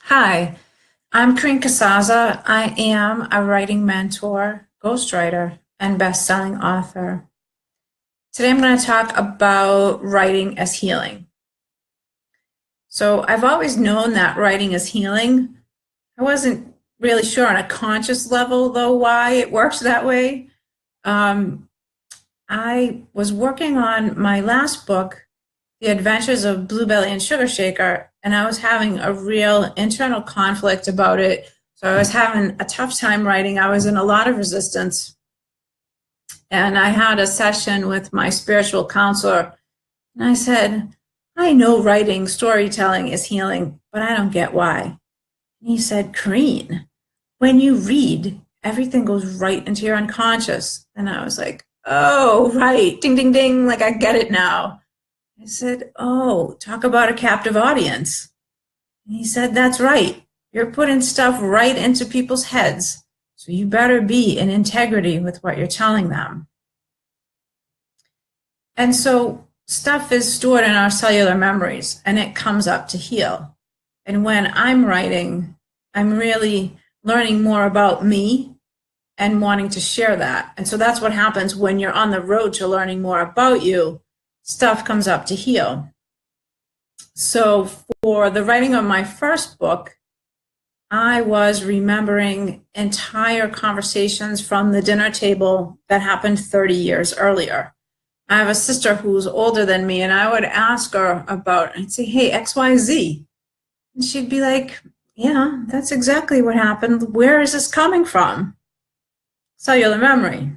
Hi, I'm Corinne Casazza. I am a writing mentor, ghostwriter, and best-selling author. Today I'm going to talk about writing as healing. So I've always known that writing is healing. I wasn't really sure on a conscious level, though, why it works that way. I was working on my last book, The Adventures of Bluebelly and Sugar Shaker, and I was having a real internal conflict about it. So I was having a tough time writing. I was in a lot of resistance. And I had a session with my spiritual counselor, and I said, I know writing, storytelling is healing, but I don't get why. And he said, Corinne, when you read, everything goes right into your unconscious. And I was like, oh, right, ding, ding, ding, like I get it now. I said, oh, talk about a captive audience. And he said, that's right. You're putting stuff right into people's heads. So you better be in integrity with what you're telling them. And so stuff is stored in our cellular memories and it comes up to heal. And when I'm writing, I'm really learning more about me and wanting to share that. And so that's what happens when you're on the road to learning more about you. Stuff comes up to heal. So for the writing of my first book, I was remembering entire conversations from the dinner table that happened 30 years earlier. I have a sister who's older than me, and I would ask her about, I'd say, hey, XYZ. And she'd be like, yeah, that's exactly what happened. Where is this coming from? Cellular memory.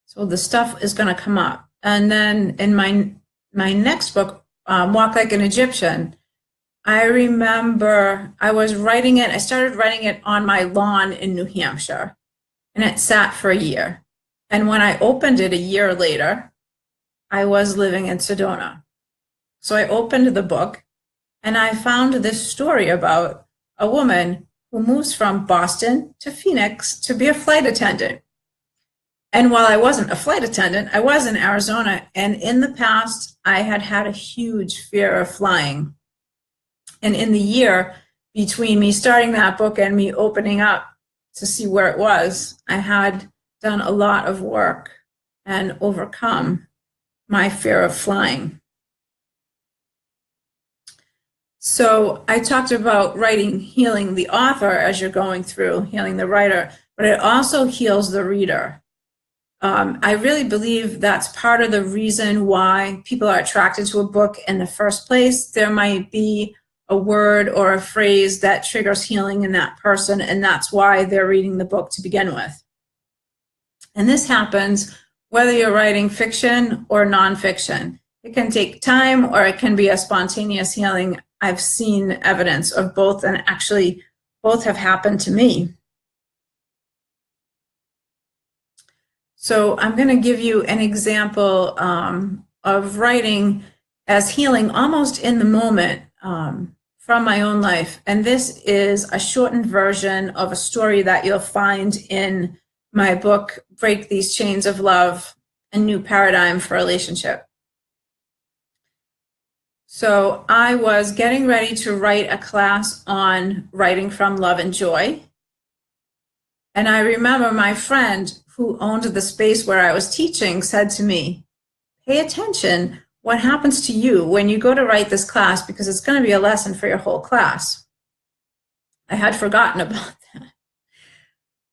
So the stuff is going to come up. And then in my next book, Walk Like an Egyptian, I remember I was writing it. I started writing it on my lawn in New Hampshire, and it sat for a year. And when I opened it a year later, I was living in Sedona. So I opened the book, and I found this story about a woman who moves from Boston to Phoenix to be a flight attendant. And while I wasn't a flight attendant, I was in Arizona. And in the past, I had had a huge fear of flying. And in the year between me starting that book and me opening up to see where it was, I had done a lot of work and overcome my fear of flying. So I talked about writing, healing the author as you're going through, healing the writer, but it also heals the reader. I really believe that's part of the reason why people are attracted to a book in the first place. There might be a word or a phrase that triggers healing in that person, and that's why they're reading the book to begin with. And this happens whether you're writing fiction or nonfiction. It can take time or it can be a spontaneous healing. I've seen evidence of both, and actually both have happened to me. So I'm going to give you an example of writing as healing almost in the moment from my own life. And this is a shortened version of a story that you'll find in my book, Break These Chains of Love, A New Paradigm for Relationship. So I was getting ready to write a class on writing from love and joy. And I remember my friend who owned the space where I was teaching said to me, pay attention what happens to you when you go to write this class, because it's going to be a lesson for your whole class. I had forgotten about that.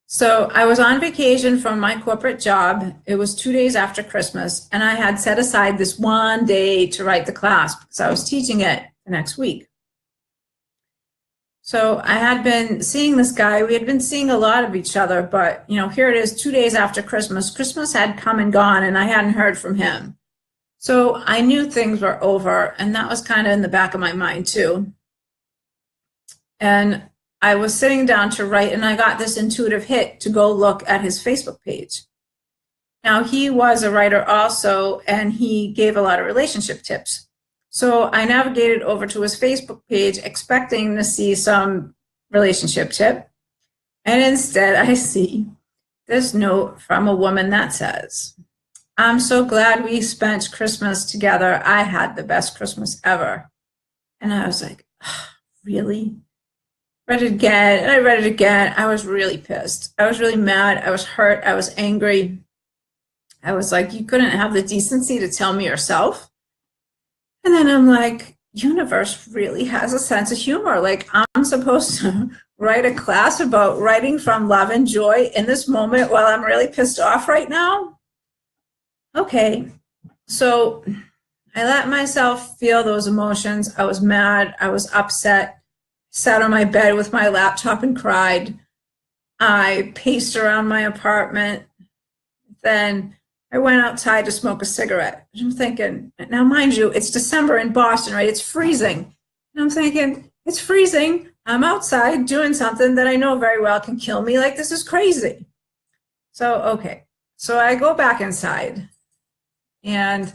So I was on vacation from my corporate job. It was 2 days after Christmas, and I had set aside this one day to write the class because I was teaching it the next week. So I had been seeing this guy. We had been seeing a lot of each other, but here it is 2 days after Christmas. Christmas had come and gone, and I hadn't heard from him. So I knew things were over, and that was kind of in the back of my mind too. And I was sitting down to write, and I got this intuitive hit to go look at his Facebook page. Now, he was a writer also, and he gave a lot of relationship tips. So I navigated over to his Facebook page expecting to see some relationship tip. And instead, I see this note from a woman that says, I'm so glad we spent Christmas together. I had the best Christmas ever. And I was like, oh, really? Read it again, and I read it again. I was really pissed. I was really mad. I was hurt. I was angry. I was like, you couldn't have the decency to tell me yourself. And then I'm like, universe really has a sense of humor. Like, I'm supposed to write a class about writing from love and joy in this moment while I'm really pissed off right now. Okay, so I let myself feel those emotions. I was mad. I was upset. Sat on my bed with my laptop and cried. I paced around my apartment. Then I went outside to smoke a cigarette. I'm thinking, now mind you, it's December in Boston, right? It's freezing. And I'm thinking, it's freezing. I'm outside doing something that I know very well can kill me. Like, this is crazy. So, okay. So I go back inside and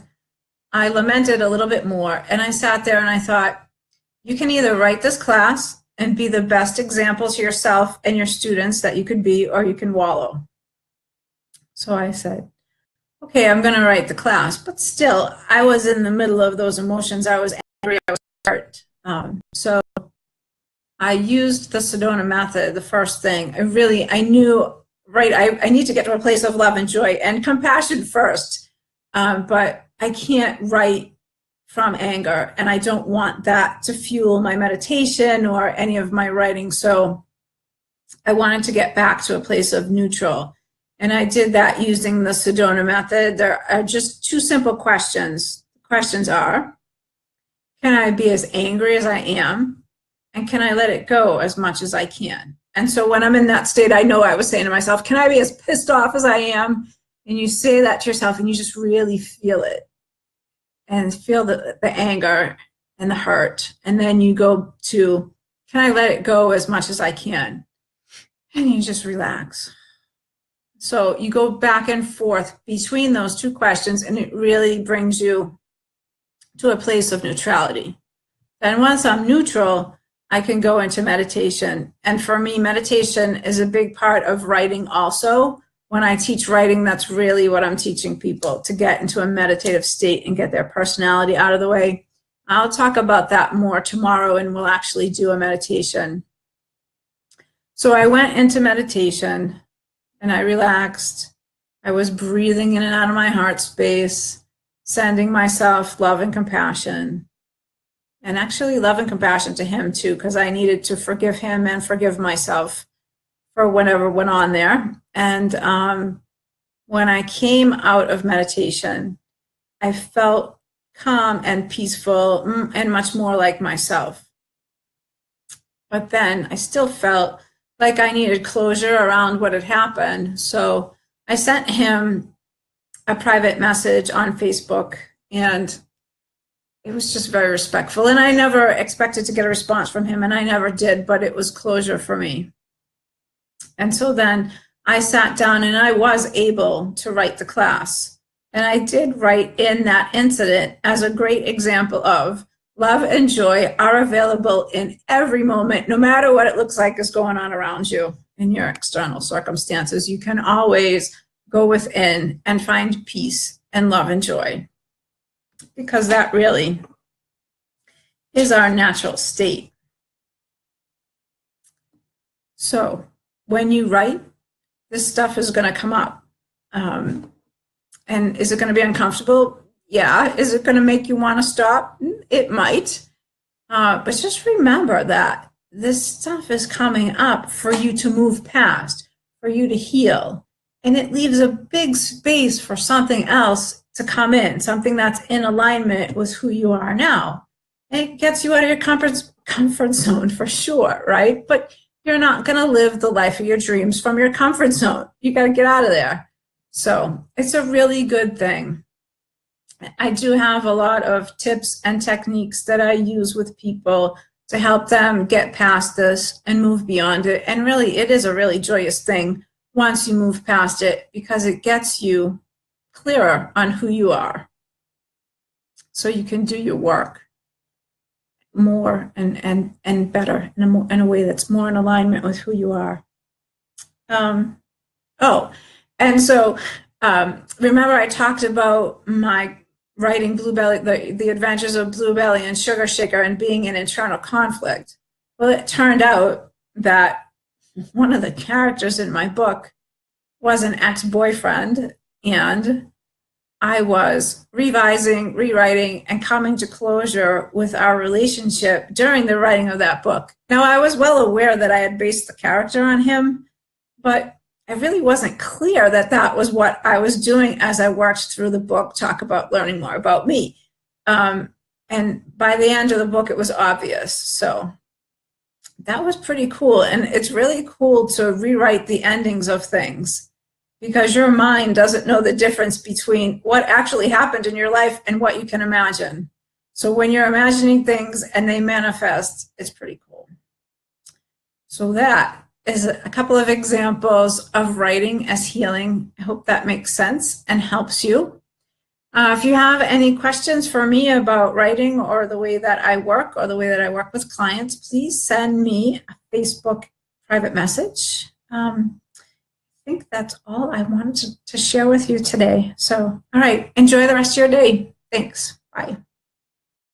I lamented a little bit more. And I sat there and I thought, you can either write this class and be the best example to yourself and your students that you could be, or you can wallow. So I said, okay, I'm going to write the class. But still, I was in the middle of those emotions. I was angry. I was hurt. So I used the Sedona method, the first thing. I knew, right, I need to get to a place of love and joy and compassion first. But I can't write from anger, and I don't want that to fuel my meditation or any of my writing. So I wanted to get back to a place of neutral. And I did that using the Sedona method. There are just two simple questions. The questions are, can I be as angry as I am? And can I let it go as much as I can? And so when I'm in that state, I know I was saying to myself, can I be as pissed off as I am? And you say that to yourself and you just really feel it. And feel the anger and the hurt. And then you go to, can I let it go as much as I can? And you just relax. So you go back and forth between those two questions, and it really brings you to a place of neutrality. Then once I'm neutral, I can go into meditation. And for me, meditation is a big part of writing also. When I teach writing, that's really what I'm teaching people, to get into a meditative state and get their personality out of the way. I'll talk about that more tomorrow, and we'll actually do a meditation. So I went into meditation and I relaxed. I was breathing in and out of my heart space, sending myself love and compassion. And actually love and compassion to him too, because I needed to forgive him and forgive myself for whatever went on there. And when I came out of meditation, I felt calm and peaceful and much more like myself. But then I still felt like I needed closure around what had happened. So I sent him a private message on Facebook, and it was just very respectful. And I never expected to get a response from him, and I never did, but it was closure for me. And so then I sat down and I was able to write the class. And I did write in that incident as a great example of love and joy are available in every moment, no matter what it looks like is going on around you in your external circumstances. You can always go within and find peace and love and joy, because that really is our natural state. So when you write, this stuff is going to come up. And is it going to be uncomfortable? Yeah. Is it going to make you want to stop? It might. But just remember that this stuff is coming up for you to move past, for you to heal. And it leaves a big space for something else to come in, something that's in alignment with who you are now. And it gets you out of your comfort zone for sure, right? But you're not going to live the life of your dreams from your comfort zone. You got to get out of there. So it's a really good thing. I do have a lot of tips and techniques that I use with people to help them get past this and move beyond it. And really, it is a really joyous thing once you move past it, because it gets you clearer on who you are. So you can do your work more and better in a way that's more in alignment with who you are. And so remember I talked about my writing Bluebelly, the adventures of Bluebelly and Sugar Shaker, and being in internal conflict. Well, it turned out that one of the characters in my book was an ex-boyfriend, and I was revising, rewriting, and coming to closure with our relationship during the writing of that book. Now, I was well aware that I had based the character on him, but I really wasn't clear that that was what I was doing as I worked through the book, talk about learning more about me. And by the end of the book, it was obvious. So that was pretty cool. And it's really cool to rewrite the endings of things, because your mind doesn't know the difference between what actually happened in your life and what you can imagine. So when you're imagining things and they manifest, it's pretty cool. So that is a couple of examples of writing as healing. I hope that makes sense and helps you. If you have any questions for me about writing or the way that I work or the way that I work with clients, please send me a Facebook private message. I think that's all I wanted to share with you today. So, all right, enjoy the rest of your day. Thanks. Bye.